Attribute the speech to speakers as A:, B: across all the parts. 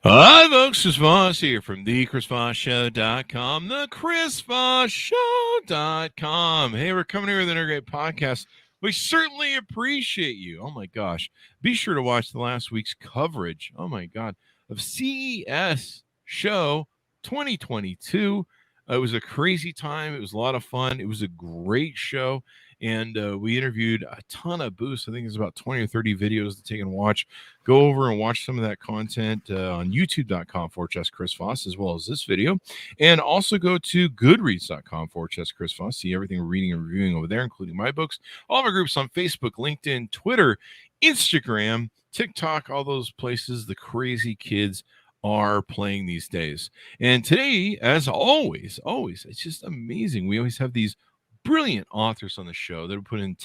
A: Hi, folks. Chris Voss here from the ChrisVossShow.com, the ChrisVossShow.com. Hey, we're coming here with another great podcast. We certainly appreciate you. Oh, my gosh. Be sure to watch the last week's coverage, oh, my God, of CES Show 2022. It was a crazy time. It was a lot of fun. It was a great show. And we interviewed a ton of booths. I think there's about 20 or 30 videos to take and watch. Go over and watch some of that content on youtube.com/Chris Voss, as well as this video. And also go to goodreads.com/Chris Voss. See everything we're reading and reviewing over there, including my books. All of our groups on Facebook, LinkedIn, Twitter, Instagram, TikTok, all those places the crazy kids are playing these days. And today, as always, it's just amazing. We always have these brilliant authors on the show that have put in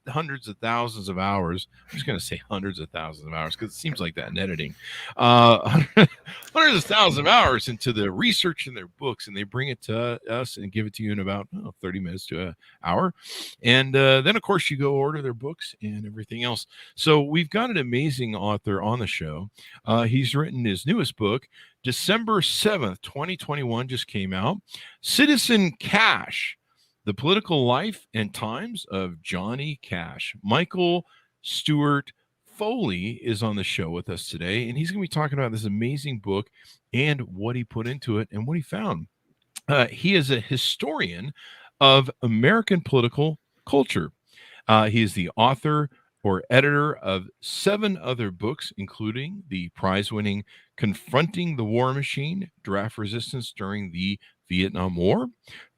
A: hundreds of thousands of hours. I'm just going to say hundreds of thousands of hours because it seems like that in editing. Hundreds of thousands of hours into the research in their books, and they bring it to us and give it to you in about 30 minutes to an hour. And then, of course, you go order their books and everything else. So we've got an amazing author on the show. He's written his newest book, December 7th, 2021, just came out, Citizen Cash: The Political Life and Times of Johnny Cash. Michael Stewart Foley is on the show with us today, and he's going to be talking about this amazing book and what he put into it and what he found. He is a historian of American political culture. He is the author or editor of 7 other books, including the prize-winning Confronting the War Machine, Draft Resistance During the Vietnam War,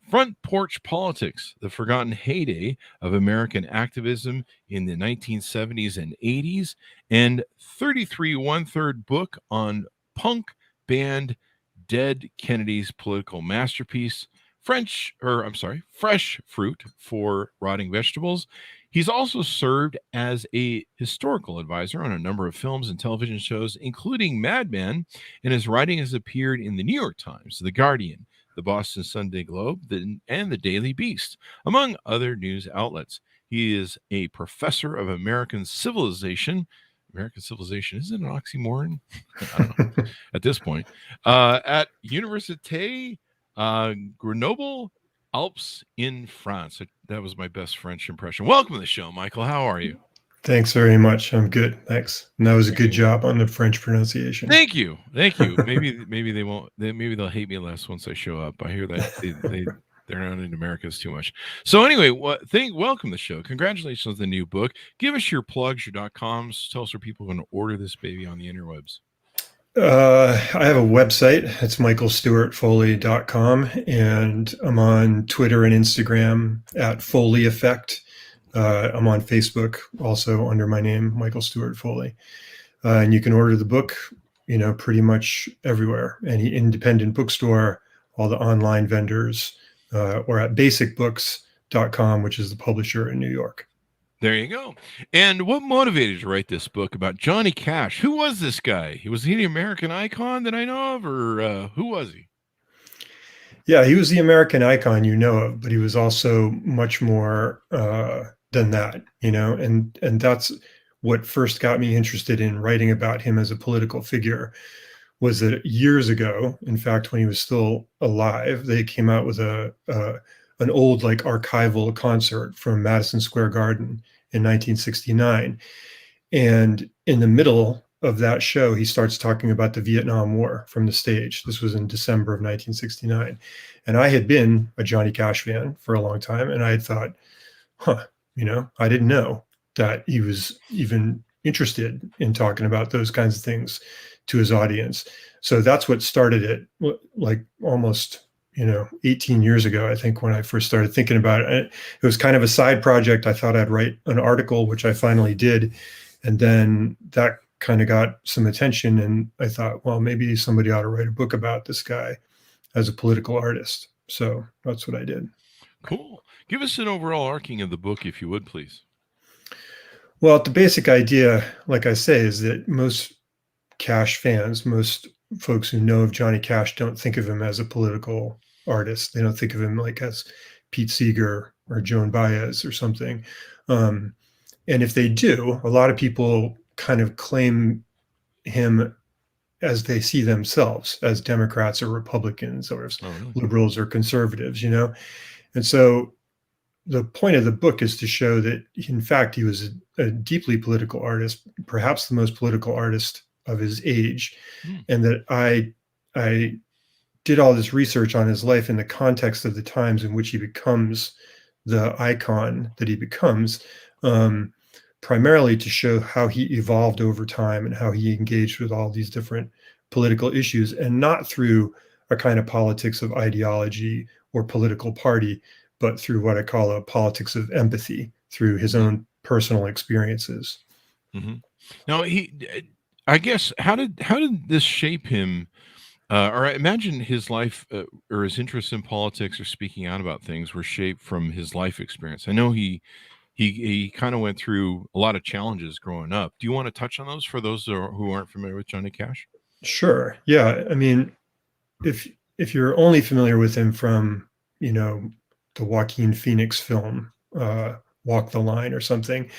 A: Front Porch Politics, the Forgotten Heyday of American Activism in the 1970s and 80s, and 33 1/3 book on punk band Dead Kennedy's political masterpiece, Fresh Fruit for Rotting Vegetables. He's also served as a historical advisor on a number of films and television shows, including Mad Men, and his writing has appeared in the New York Times, The Guardian, the Boston Sunday Globe, and the Daily Beast, among other news outlets. He is a professor of American civilization. American civilization, is it an oxymoron? I don't know at this point. At Université Grenoble Alpes in France. That was my best French impression. Welcome to the show, Michael. How are you?
B: Thanks very much. I'm good. Thanks. And that was a good job on the French pronunciation.
A: Thank you. Maybe they won't. Maybe they'll hate me less once I show up. I hear that they're not in Americas too much. So anyway, welcome to the show. Congratulations on the new book. Give us your plugs, your .coms. Tell us where people are going to order this baby on the interwebs.
B: I have a website. It's michaelstewartfoley.com, and I'm on Twitter and Instagram at Foley Effect. I'm on Facebook also under my name, Michael Stewart Foley. And you can order the book, pretty much everywhere. Any independent bookstore, all the online vendors, or at basicbooks.com, which is the publisher in New York.
A: There you go. And what motivated you to write this book about Johnny Cash? Who was this guy? Was he the American icon that I know of, or who was he?
B: Yeah, he was the American icon you know of, but he was also much more than that, and that's what first got me interested in writing about him as a political figure. Was that years ago, in fact, when he was still alive, they came out with an old archival concert from Madison Square Garden in 1969. And in the middle of that show, he starts talking about the Vietnam War from the stage. This was in December of 1969. And I had been a Johnny Cash fan for a long time. And I had thought, I didn't know that he was even interested in talking about those kinds of things to his audience. So that's what started it, almost 18 years ago, I think, when I first started thinking about it. It was kind of a side project. I thought I'd write an article, which I finally did. And then that kind of got some attention. And I thought, well, maybe somebody ought to write a book about this guy as a political artist. So that's what I did.
A: Cool. Give us an overall arcing of the book, if you would, please.
B: Well, the basic idea, like I say, is that most Cash fans, most folks who know of Johnny Cash, don't think of him as a political artist. They don't think of him as Pete Seeger or Joan Baez or something. And if they do, a lot of people kind of claim him as they see themselves, as Democrats or Republicans or as
A: really?
B: liberals or conservatives, And so the point of the book is to show that, in fact, he was a deeply political artist, perhaps the most political artist of his age, and that I did all this research on his life in the context of the times in which he becomes the icon that he becomes, primarily to show how he evolved over time and how he engaged with all these different political issues, and not through a kind of politics of ideology or political party, but through what I call a politics of empathy, through his own personal experiences.
A: Mm-hmm. Now, I guess, how did this shape him? Or I imagine his life or his interest in politics or speaking out about things were shaped from his life experience. I know he kind of went through a lot of challenges growing up. Do you want to touch on those for those who aren't familiar with Johnny Cash?
B: Sure. Yeah. I mean, if you're only familiar with him from, the Joaquin Phoenix film, Walk the Line or something,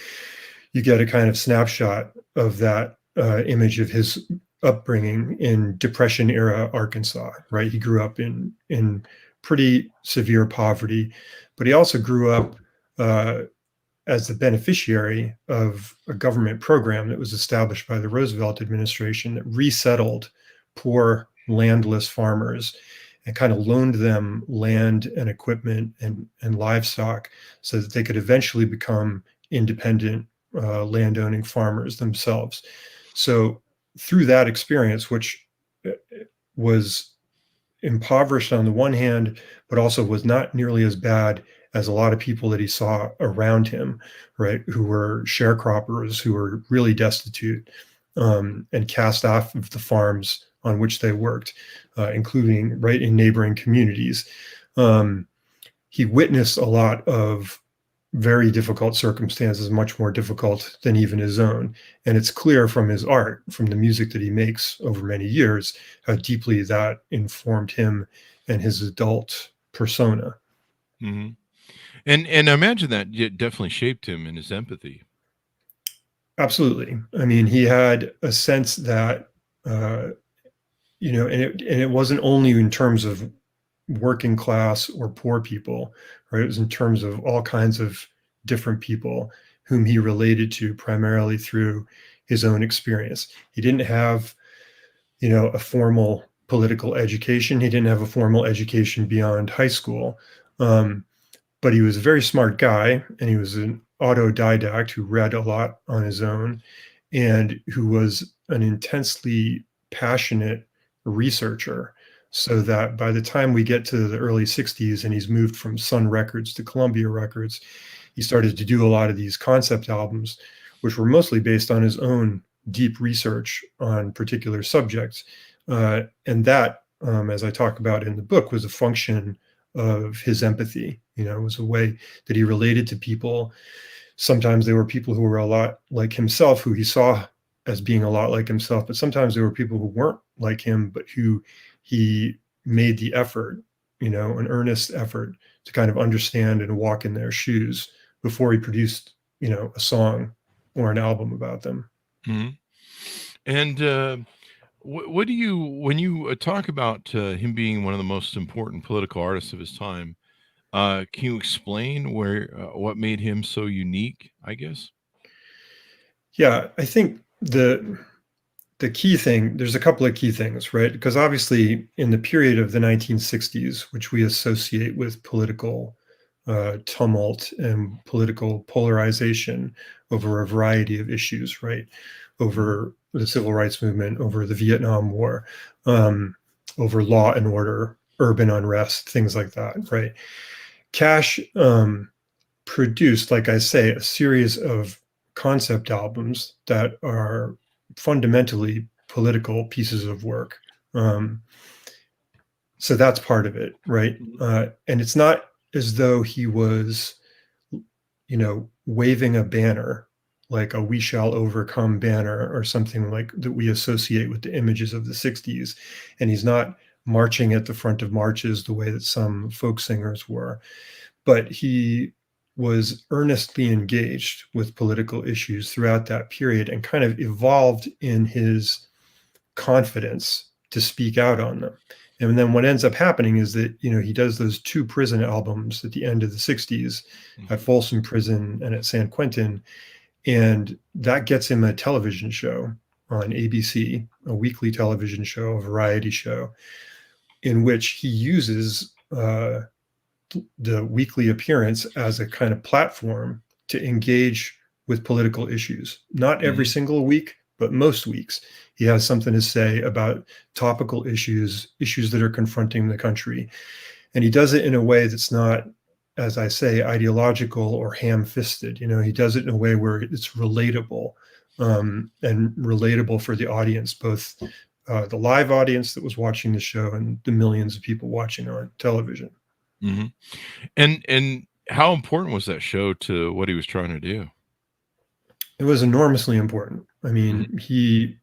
B: you get a kind of snapshot of that image of his upbringing in Depression era Arkansas, right? He grew up in pretty severe poverty, but he also grew up as the beneficiary of a government program that was established by the Roosevelt administration that resettled poor landless farmers and kind of loaned them land and equipment and livestock so that they could eventually become independent landowning farmers themselves. So through that experience, which was impoverished on the one hand, but also was not nearly as bad as a lot of people that he saw around him, right, who were sharecroppers, who were really destitute, and cast off of the farms on which they worked, including right in neighboring communities. He witnessed a lot of very difficult circumstances, much more difficult than even his own. And it's clear from his art, from the music that he makes over many years, how deeply that informed him and his adult persona.
A: Mm-hmm. And I imagine that it definitely shaped him in his empathy.
B: Absolutely. I mean, he had a sense that, and it wasn't only in terms of working class or poor people, right? It was in terms of all kinds of different people whom he related to primarily through his own experience. He didn't have, a formal political education. He didn't have a formal education beyond high school. But he was a very smart guy, and he was an autodidact who read a lot on his own and who was an intensely passionate researcher. So that by the time we get to the early 60s and he's moved from Sun Records to Columbia Records, he started to do a lot of these concept albums, which were mostly based on his own deep research on particular subjects. And that, as I talk about in the book, was a function of his empathy. It was a way that he related to people. Sometimes they were people who were a lot like himself, who he saw as being a lot like himself, but sometimes there were people who weren't like him, but who he made the effort, an earnest effort to kind of understand and walk in their shoes before he produced, a song or an album about them.
A: Mm-hmm. And what do you, when you talk about him being one of the most important political artists of his time, can you explain what made him so unique, I guess?
B: Yeah, I think the key thing, there's a couple of key things, right? Because obviously in the period of the 1960s, which we associate with political tumult and political polarization over a variety of issues, right? Over the civil rights movement, over the Vietnam War, over law and order, urban unrest, things like that, right? Cash produced, like I say, a series of concept albums that are fundamentally political pieces of work. So that's part of it, right? And it's not as though he was, waving a banner, like a "We Shall Overcome" banner or something like that we associate with the images of the 60s. And he's not marching at the front of marches the way that some folk singers were. But he was earnestly engaged with political issues throughout that period and kind of evolved in his confidence to speak out on them. And then what ends up happening is that, he does those 2 prison albums at the end of the 60s at Folsom Prison and at San Quentin. And that gets him a television show on ABC, a weekly television show, a variety show, in which he uses the weekly appearance as a kind of platform to engage with political issues. Not every single week, but most weeks. He has something to say about topical issues that are confronting the country. And he does it in a way that's not, as I say, ideological or ham-fisted. He does it in a way where it's relatable, and relatable for the audience, both the live audience that was watching the show and the millions of people watching on television.
A: Mm-hmm. And how important was that show to what he was trying to do?
B: It was enormously important. I mean, he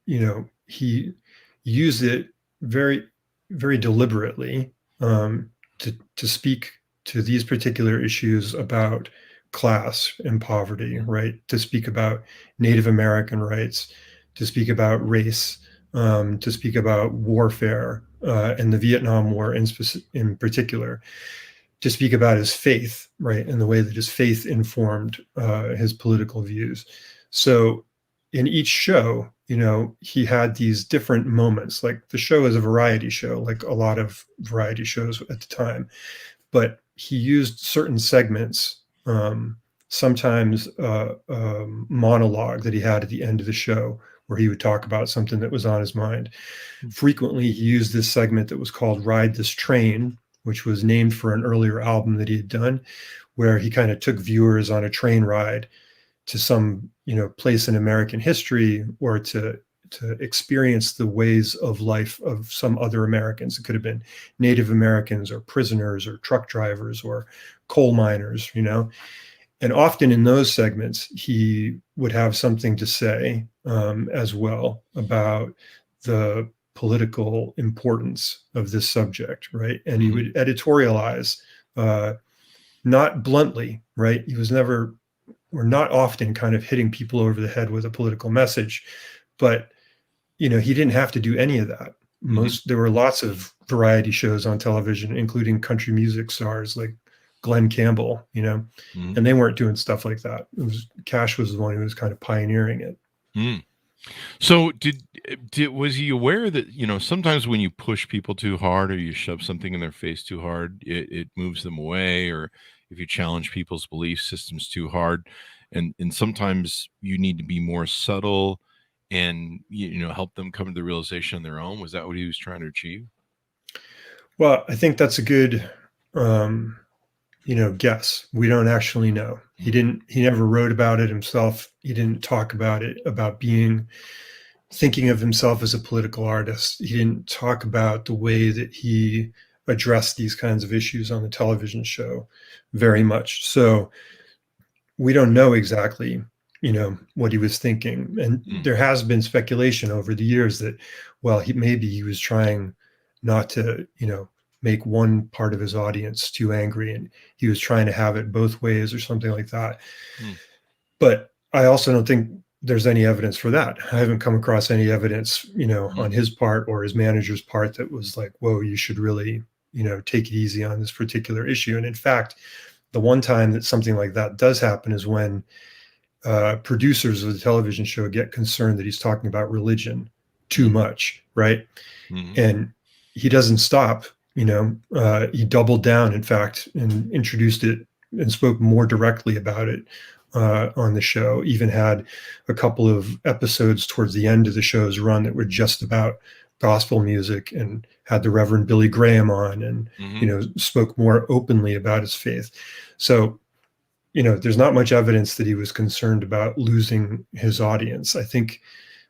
B: used it very, very deliberately to speak to these particular issues about class and poverty, right? To speak about Native American rights, to speak about race, to speak about warfare and the Vietnam War in particular, to speak about his faith, right? And the way that his faith informed his political views. So in each show, he had these different moments. Like the show is a variety show, like a lot of variety shows at the time, but he used certain segments, sometimes a monologue that he had at the end of the show where he would talk about something that was on his mind. Frequently, he used this segment that was called Ride This Train, which was named for an earlier album that he had done, where he kind of took viewers on a train ride to some, place in American history, or to experience the ways of life of some other Americans. It could have been Native Americans or prisoners or truck drivers or coal miners, And often in those segments, he would have something to say as well about the political importance of this subject, right? And he would editorialize, not bluntly, right? He was never, or not often, kind of hitting people over the head with a political message, but he didn't have to do any of that. There were lots of variety shows on television, including country music stars like Glenn Campbell, and they weren't doing stuff like that. Cash was the one who was kind of pioneering it.
A: So was he aware that, sometimes when you push people too hard or you shove something in their face too hard, it moves them away, or if you challenge people's belief systems too hard, and sometimes you need to be more subtle and, help them come to the realization on their own? Was that what he was trying to achieve?
B: Well, I think that's a good, guess. We don't actually know. He never wrote about it himself. He didn't talk about it, about thinking of himself as a political artist. He didn't talk about the way that he addressed these kinds of issues on the television show very much. So we don't know exactly, what he was thinking. And there has been speculation over the years that, well, maybe he was trying not to, make one part of his audience too angry, and he was trying to have it both ways or something like that. But I also don't think there's any evidence for that. I haven't come across any evidence, on his part or his manager's part that was like, whoa, you should really, take it easy on this particular issue. And in fact, the one time that something like that does happen is when producers of the television show get concerned that he's talking about religion too much, right? And he doesn't stop. He doubled down, in fact, and introduced it and spoke more directly about it on the show. Even had a couple of episodes towards the end of the show's run that were just about gospel music, and had the Reverend Billy Graham on, and spoke more openly about his faith. So, there's not much evidence that he was concerned about losing his audience. I think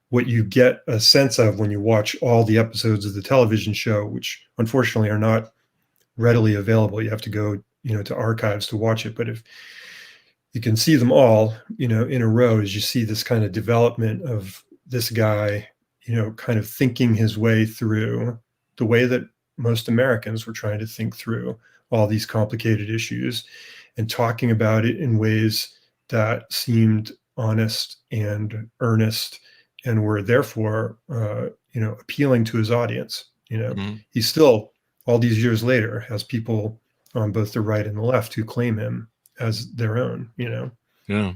B: what you get a sense of when you watch all the episodes of the television show, which unfortunately are not readily available, you have to go, to archives to watch it. But if you can see them all, in a row, as you see this kind of development of this guy, kind of thinking his way through the way that most Americans were trying to think through all these complicated issues, and talking about it in ways that seemed honest and earnest, and were therefore, appealing to his audience.
A: Mm-hmm.
B: He still, all these years later, has people on both the right and the left who claim him as their own.
A: Yeah.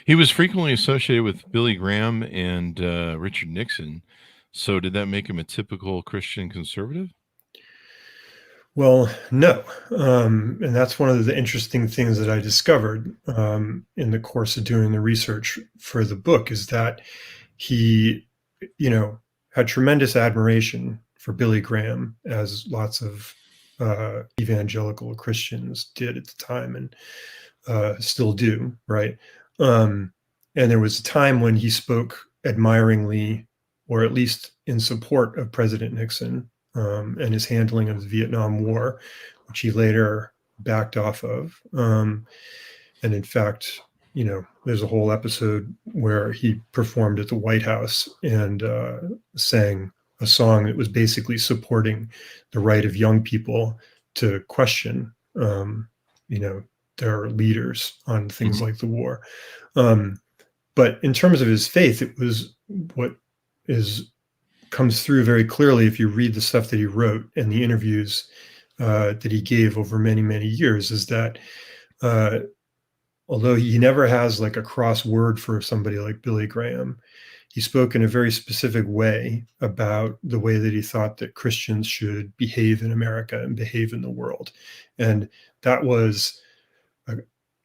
A: He was frequently associated with Billy Graham and Richard Nixon. So did that make him a typical Christian conservative?
B: Well, no. And that's one of the interesting things that I discovered in the course of doing the research for the book, is that he, had tremendous admiration for Billy Graham, as lots of evangelical Christians did at the time, and still do, right? And there was a time when he spoke admiringly, or at least in support of President Nixon and his handling of the Vietnam War, which he later backed off of. And in fact, there's a whole episode where he performed at the White House and sang a song that was basically supporting the right of young people to question, their leaders on things
A: Mm-hmm.
B: like the war. But in terms of his faith, it was what comes through very clearly if you read the stuff that he wrote and the interviews that he gave over many, many years, is that although he never has like a cross word for somebody like Billy Graham, he spoke in a very specific way about the way that he thought that Christians should behave in America and behave in the world. And that was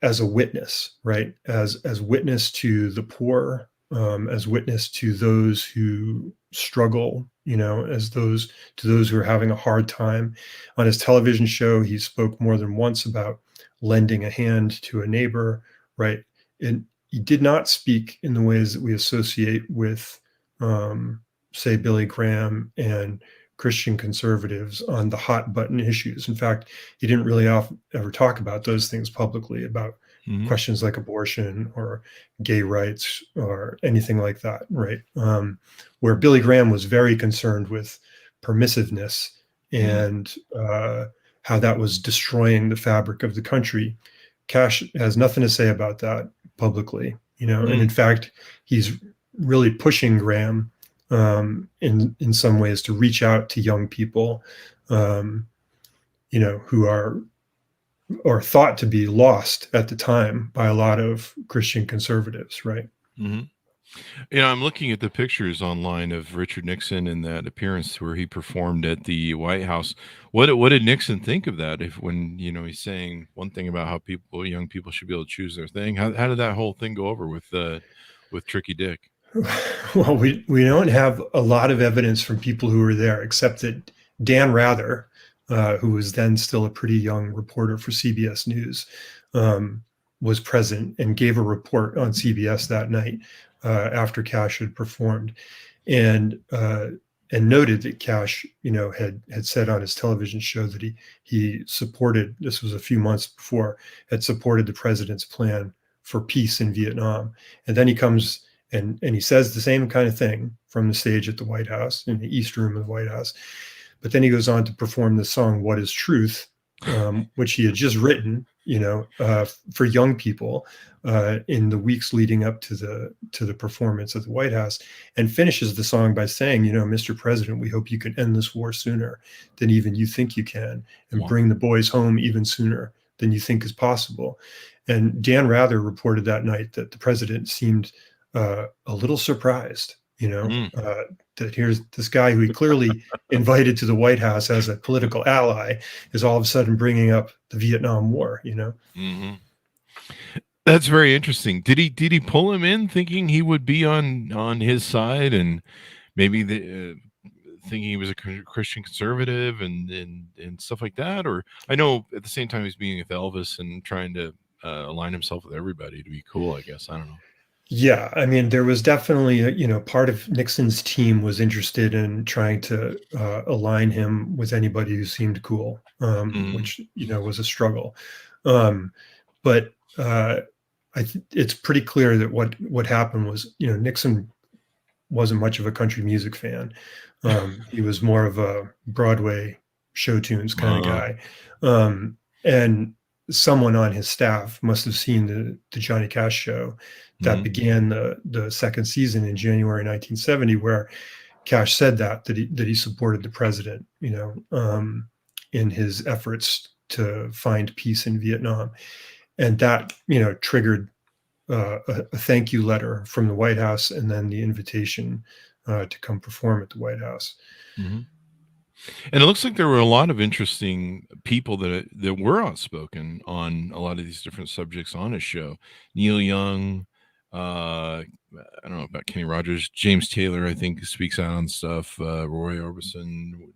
B: as a witness, right? As witness to the poor, as witness to those who struggle, as to those who are having a hard time. On his television show, he spoke more than once about lending a hand to a neighbor, right? And he did not speak in the ways that we associate with, say, Billy Graham and Christian conservatives on the hot button issues. In fact, he didn't really ever talk about those things publicly, about
A: Mm-hmm.
B: questions like abortion or gay rights or anything like that, right? Where Billy Graham was very concerned with permissiveness and how that was destroying the fabric of the country. Cash has nothing to say about that publicly, and in fact, he's really pushing Graham in some ways to reach out to young people, who are thought to be lost at the time by a lot of Christian conservatives, right?
A: Mm-hmm. I'm looking at the pictures online of Richard Nixon and that appearance where he performed at the White House. What did Nixon think of that? When he's saying one thing about how young people should be able to choose their thing. How did that whole thing go over with Tricky Dick?
B: Well, we don't have a lot of evidence from people who were there, except that Dan Rather, who was then still a pretty young reporter for CBS News, was present and gave a report on CBS that night after Cash had performed, and noted that Cash, had said on his television show that he supported. This was a few months before, had supported the president's plan for peace in Vietnam, and then he comes and he says the same kind of thing from the stage at the White House, in the East Room of the White House. But then he goes on to perform the song "What Is Truth," which he had just written, for young people in the weeks leading up to the performance at the White House, and finishes the song by saying, "Mr. President, we hope you can end this war sooner than even you think you can, and bring the boys home even sooner than you think is possible." And Dan Rather reported that night that the president seemed a little surprised, that here's this guy who he clearly invited to the White House as a political ally is all of a sudden bringing up the Vietnam War,
A: Mm-hmm. That's very interesting. Did he pull him in thinking he would be on his side, and maybe thinking he was a Christian conservative and stuff like that? Or I know at the same time he's being with Elvis and trying to align himself with everybody to be cool, I guess. I don't know.
B: Yeah, I mean, there was definitely, part of Nixon's team was interested in trying to align him with anybody who seemed cool, which, was a struggle. But it's pretty clear that what happened was, Nixon wasn't much of a country music fan. He was more of a Broadway show tunes kind of guy. And someone on his staff must have seen the Johnny Cash show that began the second season in January 1970, where Cash said that he supported the president, in his efforts to find peace in Vietnam, and that triggered a thank you letter from the White House, and then the invitation to come perform at the White House.
A: Mm-hmm. And it looks like there were a lot of interesting people that were outspoken on a lot of these different subjects on his show. Neil Young, I don't know about Kenny Rogers, James Taylor, I think, speaks out on stuff. Roy Orbison,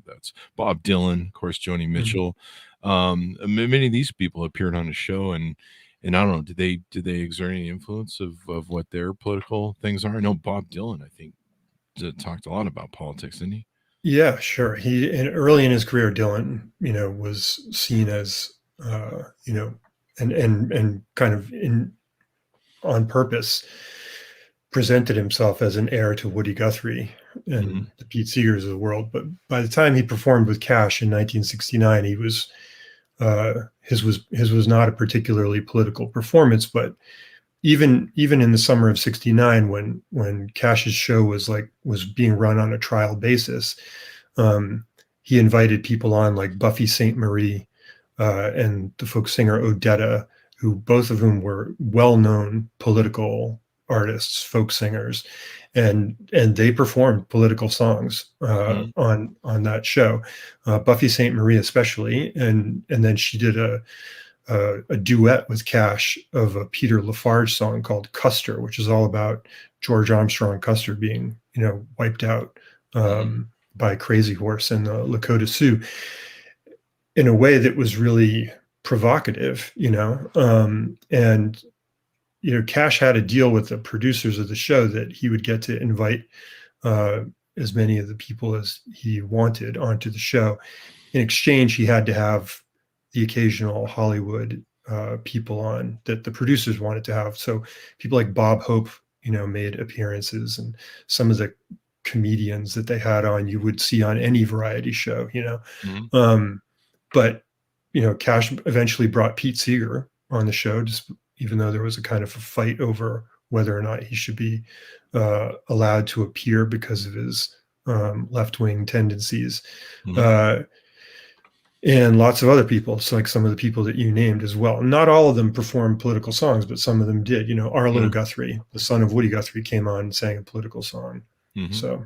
A: that's Bob Dylan, of course, Joni Mitchell. Many of these people appeared on the show, and I don't know, did they exert any influence of what their political things are? I know Bob Dylan, I think, talked a lot about politics, didn't he?
B: Yeah, sure. Early in his career, Dylan, was seen as, and kind of on purpose presented himself as an heir to Woody Guthrie and the Pete Seegers of the world. But by the time he performed with Cash in 1969, he was his was not a particularly political performance. But even in the summer of '69, when Cash's show was being run on a trial basis, he invited people on like Buffy St. Marie and the folk singer Odetta, who both of whom were well-known political artists, folk singers, and they performed political songs on that show. Buffy St. Marie especially, and then she did a duet with Cash of a Peter Lafarge song called Custer, which is all about George Armstrong Custer being wiped out by Crazy Horse and the Lakota Sioux in a way that was really provocative, and Cash had a deal with the producers of the show that he would get to invite as many of the people as he wanted onto the show. In exchange, he had to have the occasional Hollywood people on that the producers wanted to have. So people like Bob Hope, made appearances, and some of the comedians that they had on you would see on any variety show, but Cash eventually brought Pete Seeger on the show, just even though there was a kind of a fight over whether or not he should be allowed to appear because of his left-wing tendencies. And lots of other people, so like some of the people that you named as well. Not all of them performed political songs, but some of them did. Arlo Guthrie, the son of Woody Guthrie, came on and sang a political song. So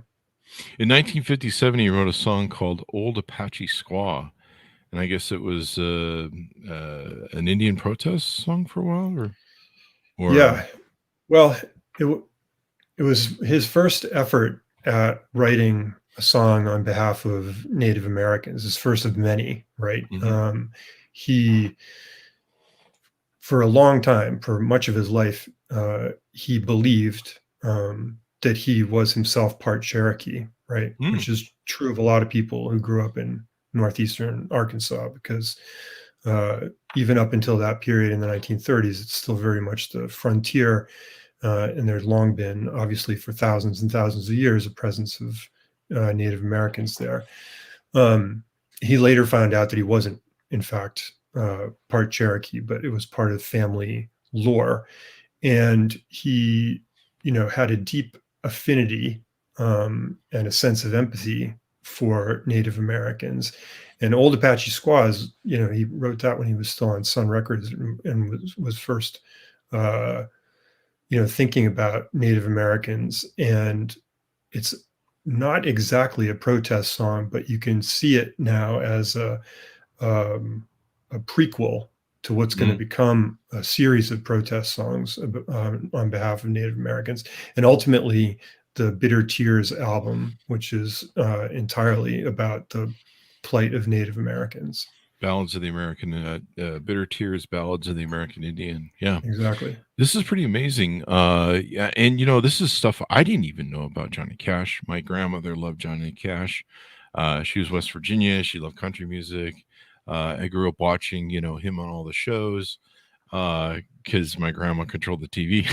A: in 1957, he wrote a song called Old Apache Squaw. And I guess it was an Indian protest song for a while, or
B: yeah. Well, it was his first effort at writing a song on behalf of Native Americans, his first of many, right? He, for a long time, for much of his life, he believed that he was himself part Cherokee, right? Which is true of a lot of people who grew up in northeastern Arkansas, because even up until that period in the 1930s, it's still very much the frontier, and there's long been, obviously, for thousands and thousands of years, a presence of Native Americans there. He later found out that he wasn't, in fact, part Cherokee, but it was part of family lore, and he, had a deep affinity and a sense of empathy for Native Americans. And Old Apache Squaws, he wrote that when he was still on Sun Records and was first, thinking about Native Americans. And it's not exactly a protest song, but you can see it now as a prequel to what's going to become a series of protest songs on behalf of Native Americans. And ultimately, the Bitter Tears album, which is entirely about the plight of Native Americans.
A: Ballads of the American, Bitter Tears, Ballads of the American Indian. Yeah,
B: exactly.
A: This is pretty amazing. Yeah, and this is stuff I didn't even know about Johnny Cash. My grandmother loved Johnny Cash. She was West Virginia. She loved country music. I grew up watching, him on all the shows because my grandma controlled the TV.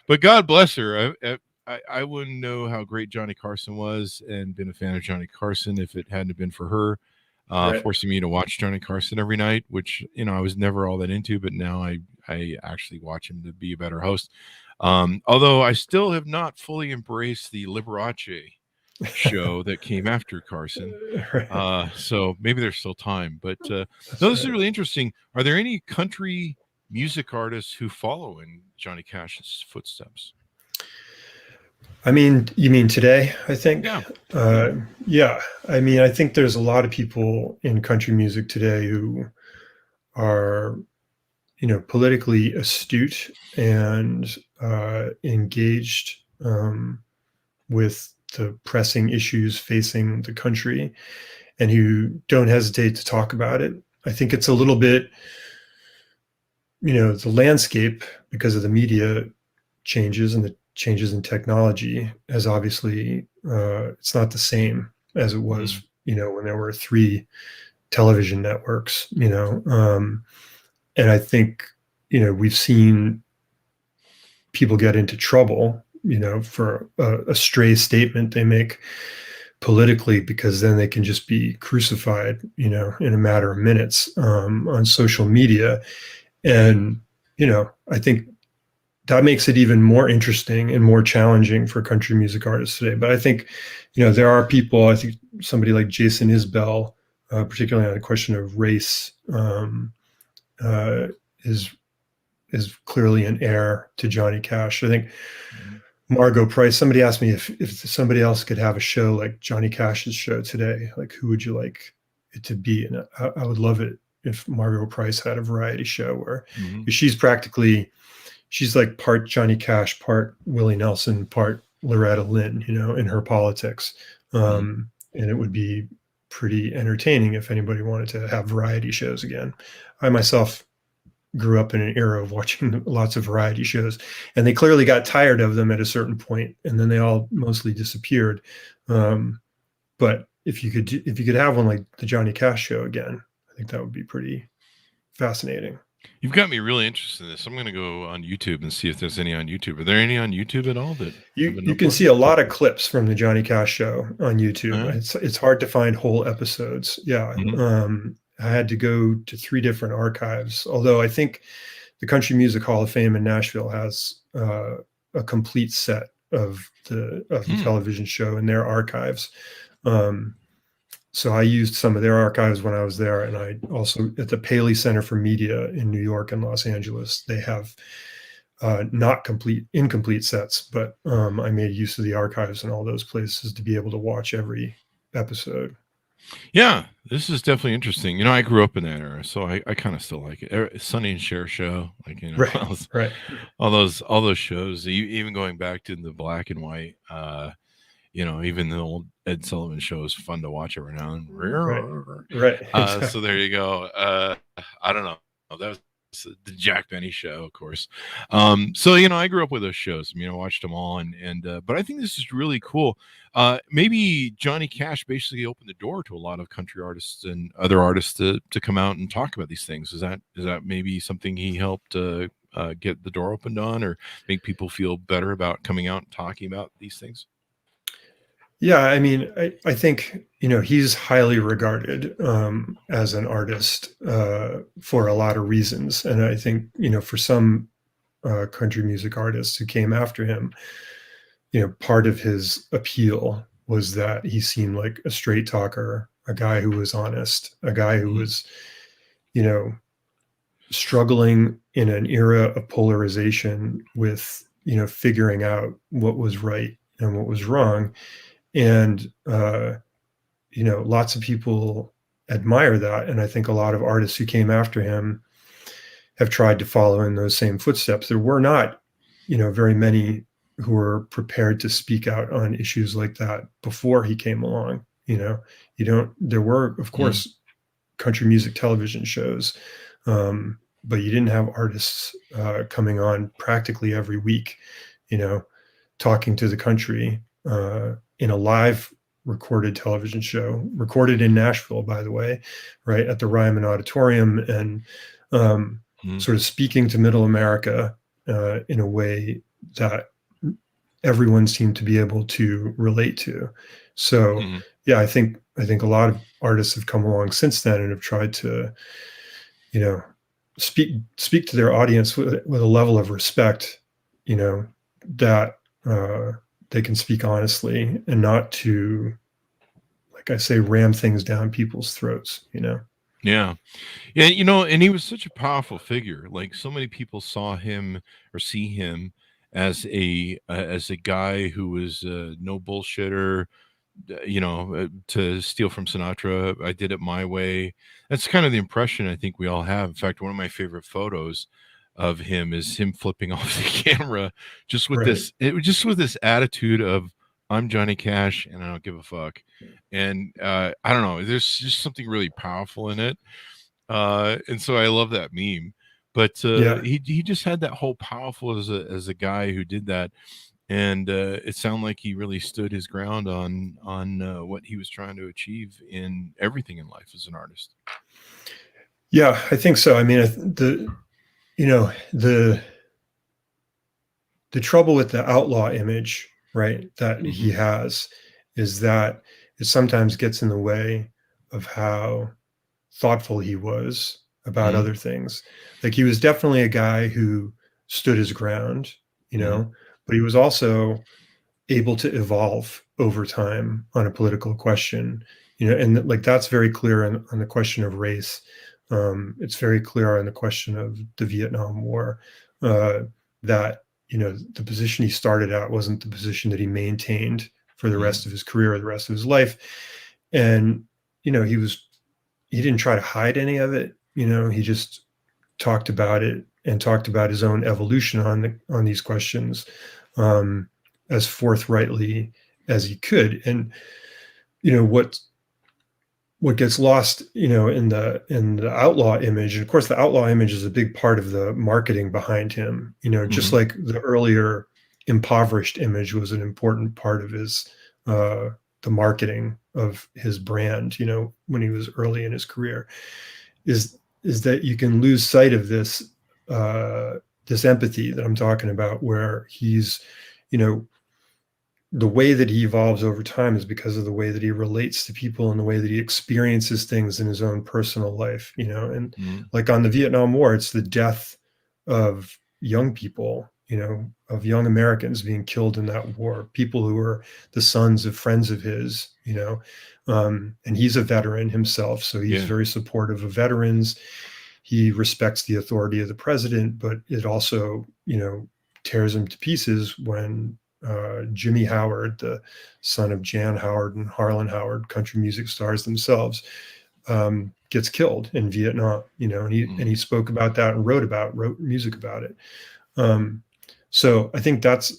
A: But God bless her. I wouldn't know how great Johnny Carson was and been a fan of Johnny Carson if it hadn't been for her forcing me to watch Johnny Carson every night, which, I was never all that into, but now I actually watch him to be a better host. Although I still have not fully embraced the Liberace show that came after Carson.
B: Right.
A: So maybe there's still time. But no,
B: That's
A: this is
B: right.
A: really interesting. Are there any country music artists who follow in Johnny Cash's footsteps?
B: I mean, you mean today, I think?
A: Yeah.
B: Yeah. I mean, I think there's a lot of people in country music today who are, politically astute and engaged with the pressing issues facing the country and who don't hesitate to talk about it. I think it's a little bit, the landscape, because of the media changes and the changes in technology, has obviously, it's not the same as it was, when there were 3 television networks, and I think, we've seen people get into trouble, for a stray statement they make politically, because then they can just be crucified, in a matter of minutes, on social media. And, I think that makes it even more interesting and more challenging for country music artists today. But I think, there are people, I think somebody like Jason Isbell, particularly on the question of race, is clearly an heir to Johnny Cash. I think Margot Price, somebody asked me if somebody else could have a show like Johnny Cash's show today, like who would you like it to be? And I would love it if Margot Price had a variety show where she's like part Johnny Cash, part Willie Nelson, part Loretta Lynn, in her politics. And it would be pretty entertaining if anybody wanted to have variety shows again. I myself grew up in an era of watching lots of variety shows, and they clearly got tired of them at a certain point, and then they all mostly disappeared. But if you could have one like the Johnny Cash show again, I think that would be pretty fascinating.
A: You've got me really interested in this. I'm going to go on YouTube and see if there's any on YouTube. Are there any on YouTube at all that
B: you can see a lot of clips from the Johnny Cash show on YouTube?
A: Uh-huh.
B: It's hard to find whole episodes. Yeah. I had to go to 3 different archives, although I think the Country Music Hall of Fame in Nashville has a complete set of the television show in their archives. So I used some of their archives when I was there, and I also, at the Paley Center for Media in New York and Los Angeles, they have not incomplete sets, but I made use of the archives in all those places to be able to watch every episode.
A: Yeah, this is definitely interesting. I grew up in that era, so I kind of still like it. Sonny and Cher show, like
B: right.
A: all those shows. Even going back to the black and white, even the old Ed Sullivan show is fun to watch every now and then.
B: Right. Exactly.
A: So there you go. I don't know. That was the Jack Benny show, of course. So I grew up with those shows. I watched them all, and but I think this is really cool. Maybe Johnny Cash basically opened the door to a lot of country artists and other artists to come out and talk about these things. Is that maybe something he helped get the door opened on, or make people feel better about coming out and talking about these things?
B: Yeah, I think, he's highly regarded as an artist for a lot of reasons. And I think, for some country music artists who came after him, part of his appeal was that he seemed like a straight talker, a guy who was honest, a guy who was, struggling in an era of polarization with, figuring out what was right and what was wrong. And, lots of people admire that. And I think a lot of artists who came after him have tried to follow in those same footsteps. There were not, very many who were prepared to speak out on issues like that before he came along. There were, of course, country music television shows, but you didn't have artists coming on practically every week, talking to the country in a live recorded television show, recorded in Nashville, by the way, right at the Ryman Auditorium, and sort of speaking to Middle America in a way that everyone seemed to be able to relate to. So, yeah, I think a lot of artists have come along since then and have tried to, speak to their audience with a level of respect, that they can speak honestly and not to, like I say, ram things down people's throats.
A: Yeah. Yeah, and he was such a powerful figure. Like so many people saw him or see him as a guy who was no bullshitter, to steal from Sinatra. I did it my way. That's kind of the impression I think we all have. In fact, one of my favorite photos of him is him flipping off the camera,
B: Right.
A: just with this attitude of I'm Johnny Cash and I don't give a fuck. And I don't know, there's just something really powerful in it. And so I love that meme. But
B: Yeah.
A: he just had that whole powerful as a guy who did that, and it sounded like he really stood his ground on what he was trying to achieve in everything in life as an artist.
B: Yeah, I think so. I mean, the trouble with the outlaw image, right, that he has is that it sometimes gets in the way of how thoughtful he was about other things. Like he was definitely a guy who stood his ground, but he was also able to evolve over time on a political question, and like that's very clear on the question of race. It's very clear on the question of the Vietnam War, that the position he started at wasn't the position that he maintained for the rest of his career or the rest of his life. And he didn't try to hide any of it. He just talked about it and talked about his own evolution on these questions, as forthrightly as he could. And what gets lost, in the outlaw image, and of course the outlaw image is a big part of the marketing behind him, just like the earlier impoverished image was an important part of his the marketing of his brand, when he was early in his career, is that you can lose sight of this empathy that I'm talking about, where he's, the way that he evolves over time is because of the way that he relates to people and the way that he experiences things in his own personal life, and like on the Vietnam War, it's the death of young people, of young Americans being killed in that war, people who were the sons of friends of his, and he's a veteran himself. So he's very supportive of veterans. He respects the authority of the president, but it also, tears him to pieces when Jimmy Howard, the son of Jan Howard and Harlan Howard, country music stars themselves, gets killed in Vietnam, and he spoke about that and wrote music about it. So I think that's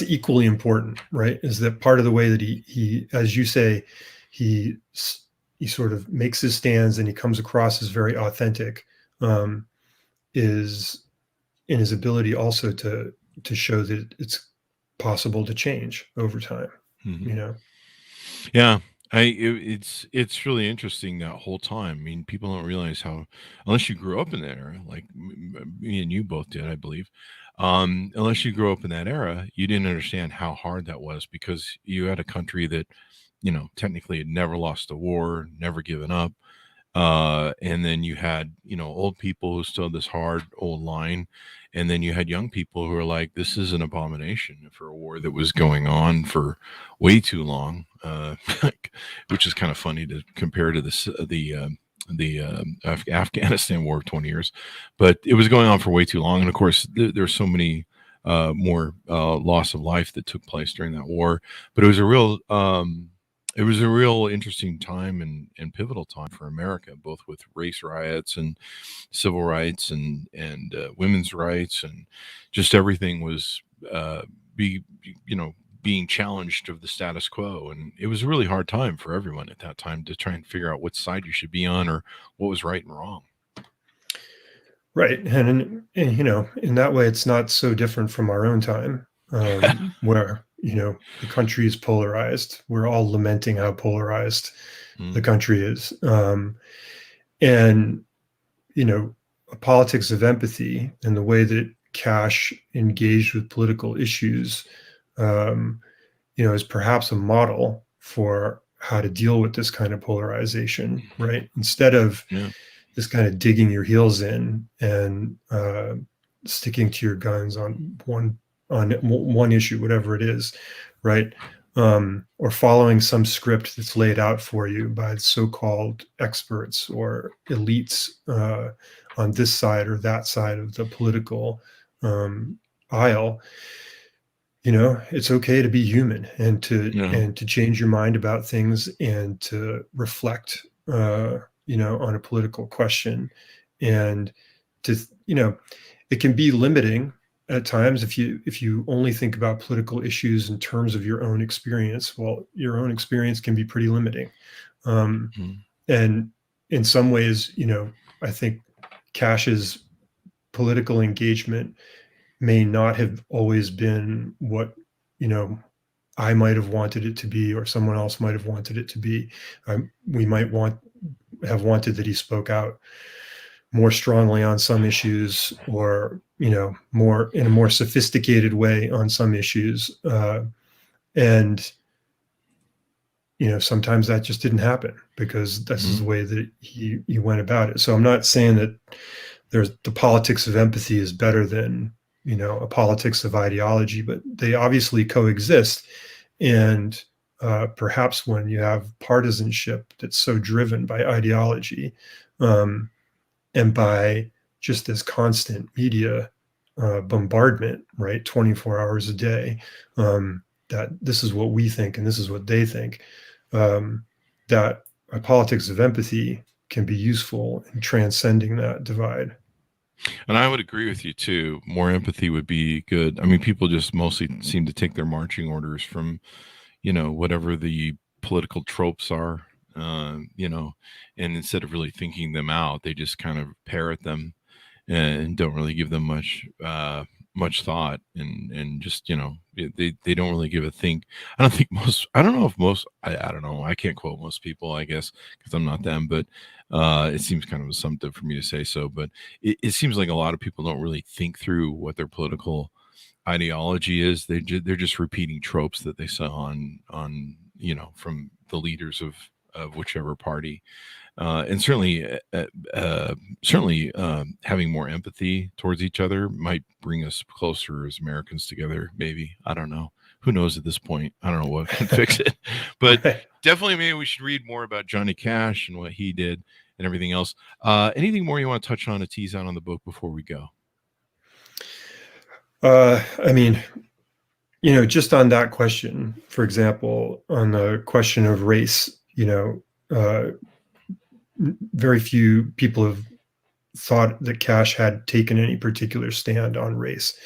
B: equally important, right? Is that part of the way that he, as you say, he sort of makes his stands and he comes across as very authentic, is in his ability also to show that it's possible to change over time,
A: Yeah. It's really interesting that whole time. I mean, people don't realize how, unless you grew up in that era, like me and you both did, I believe. Unless you grew up in that era, you didn't understand how hard that was, because you had a country that, technically had never lost a war, never given up. And then you had, old people who still had this hard old line. And then you had young people who were like, this is an abomination for a war that was going on for way too long, which is kind of funny to compare to the Afghanistan war of 20 years. But it was going on for way too long. And of course, there's so many more loss of life that took place during that war. But it was a real interesting time and pivotal time for America, both with race riots and civil rights and women's rights, and just everything was being challenged of the status quo. And it was a really hard time for everyone at that time to try and figure out what side you should be on or what was right and wrong.
B: Right. And in that way, it's not so different from our own time, where, the country is polarized. We're all lamenting how polarized the country is. And, a politics of empathy and the way that Cash engaged with political issues, is perhaps a model for how to deal with this kind of polarization, right? Instead of just kind of digging your heels in and sticking to your guns on one issue, whatever it is, right? Or following some script that's laid out for you by so-called experts or elites on this side or that side of the political aisle. It's okay to be human and to change your mind about things and to reflect, on a political question, and to, it can be limiting at times if you only think about political issues in terms of your own experience. Well, your own experience can be pretty limiting, and in some ways, I think Cash's political engagement may not have always been what I might have wanted it to be, or someone else might have wanted it to be. We might have wanted that he spoke out more strongly on some issues, or more in a more sophisticated way on some issues, and sometimes that just didn't happen because this is the way that he went about it. So I'm not saying that the politics of empathy is better than a politics of ideology, but they obviously coexist. And perhaps when you have partisanship that's so driven by ideology, and by just this constant media bombardment, right, 24 hours a day, that this is what we think and this is what they think, that a politics of empathy can be useful in transcending that divide.
A: And I would agree with you too. More empathy would be good. I mean, people just mostly seem to take their marching orders from, whatever the political tropes are, and instead of really thinking them out, they just kind of parrot them and don't really give them much thought, and just, they don't really give a think. I don't know. I can't quote most people, I guess, because I'm not them, but it seems kind of assumptive for me to say so, but it seems like a lot of people don't really think through what their political ideology is. They're just repeating tropes that they saw on from the leaders of whichever party. And certainly having more empathy towards each other might bring us closer as Americans together. Maybe, I don't know. Who knows at this point? I don't know what can fix it, but definitely maybe we should read more about Johnny Cash and what he did and everything else. Anything more you want to touch on, to tease out on the book before we go?
B: I mean, just on that question, for example, on the question of race, very few people have thought that Cash had taken any particular stand on race,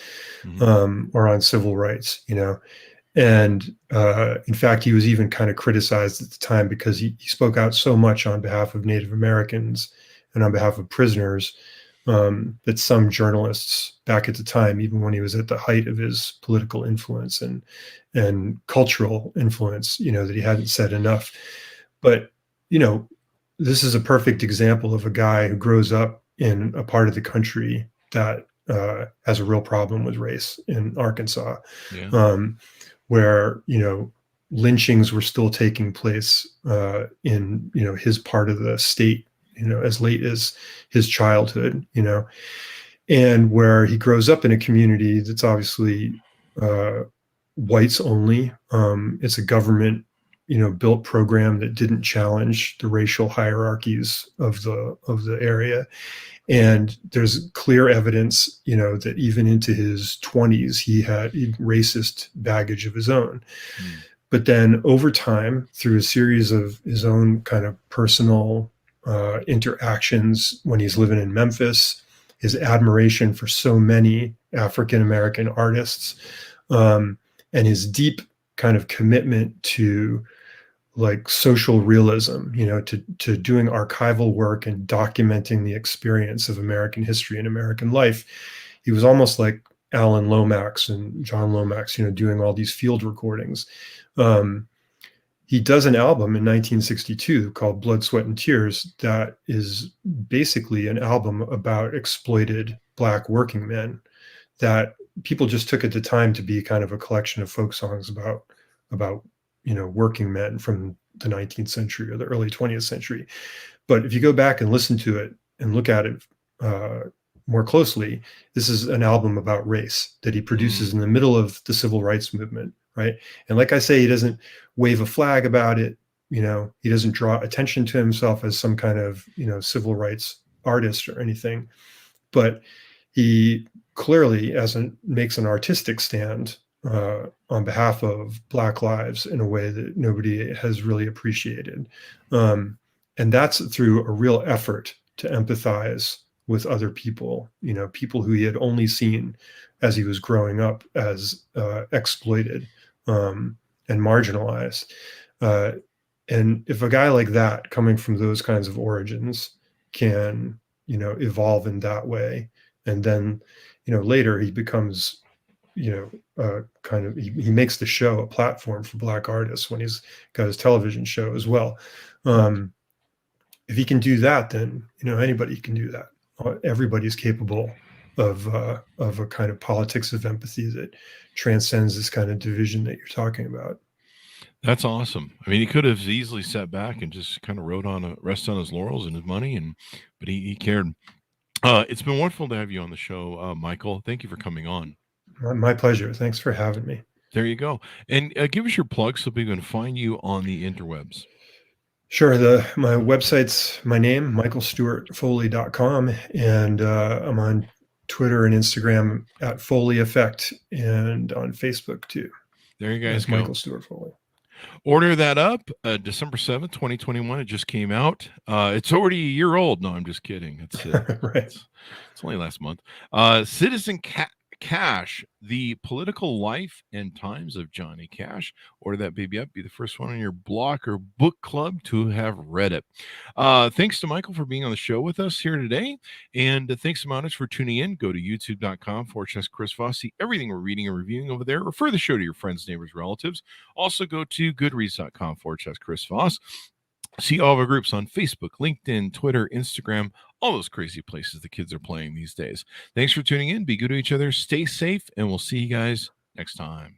B: or on civil rights, and in fact, he was even kind of criticized at the time because he spoke out so much on behalf of Native Americans and on behalf of prisoners, that some journalists back at the time, even when he was at the height of his political influence and cultural influence, that he hadn't said enough. But, this is a perfect example of a guy who grows up in a part of the country that has a real problem with race in Arkansas, where, lynchings were still taking place in, his part of the state, as late as his childhood, and where he grows up in a community that's obviously whites only. It's a government, built program that didn't challenge the racial hierarchies of the area. And there's clear evidence, that even into his 20s, he had racist baggage of his own. But then over time, through a series of his own kind of personal interactions when he's living in Memphis, his admiration for so many African-American artists, and his deep kind of commitment to like social realism, to doing archival work and documenting the experience of American history and American life. He was almost like Alan Lomax and John Lomax, doing all these field recordings. He does an album in 1962 called Blood, Sweat, and Tears that is basically an album about exploited Black working men, that people just took at the time to be kind of a collection of folk songs about working men from the 19th century or the early 20th century. But if you go back and listen to it and look at it more closely, this is an album about race that he produces in the middle of the civil rights movement, right? And like I say, he doesn't wave a flag about it. He doesn't draw attention to himself as some kind of, civil rights artist or anything, but he clearly makes an artistic stand on behalf of Black lives in a way that nobody has really appreciated. And that's through a real effort to empathize with other people, people who he had only seen as he was growing up as exploited and marginalized. And if a guy like that, coming from those kinds of origins, can, evolve in that way, and then, later he becomes, he makes the show a platform for Black artists when he's got his television show as well. If he can do that, then, anybody can do that. Everybody's capable of a kind of politics of empathy that transcends this kind of division that you're talking about.
A: That's awesome. I mean, he could have easily sat back and just kind of rest on his laurels and his money, but he cared. It's been wonderful to have you on the show, Michael. Thank you for coming on.
B: My pleasure. Thanks for having me.
A: There you go. And give us your plug so people can find you on the interwebs.
B: Sure. My website's my name, michaelstewartfoley.com, and I'm on Twitter and Instagram at Foley Effect, and on Facebook too.
A: There you guys go.
B: Michael Stewart Foley.
A: Order that up. December 7th, 2021. It just came out. It's already a year old. No, I'm just kidding. It's
B: right.
A: It's only last month. Citizen Cash, the political life and times of Johnny Cash. Order that baby up. Be the first one on your block or book club to have read it. Thanks to Michael for being on the show with us here today. And thanks to Monitors for tuning in. Go to youtube.com/Chris Voss. See everything we're reading and reviewing over there. Refer the show to your friends, neighbors, relatives. Also go to goodreads.com/Chris Voss. See all of our groups on Facebook, LinkedIn, Twitter, Instagram, all those crazy places the kids are playing these days. Thanks for tuning in. Be good to each other. Stay safe, and we'll see you guys next time.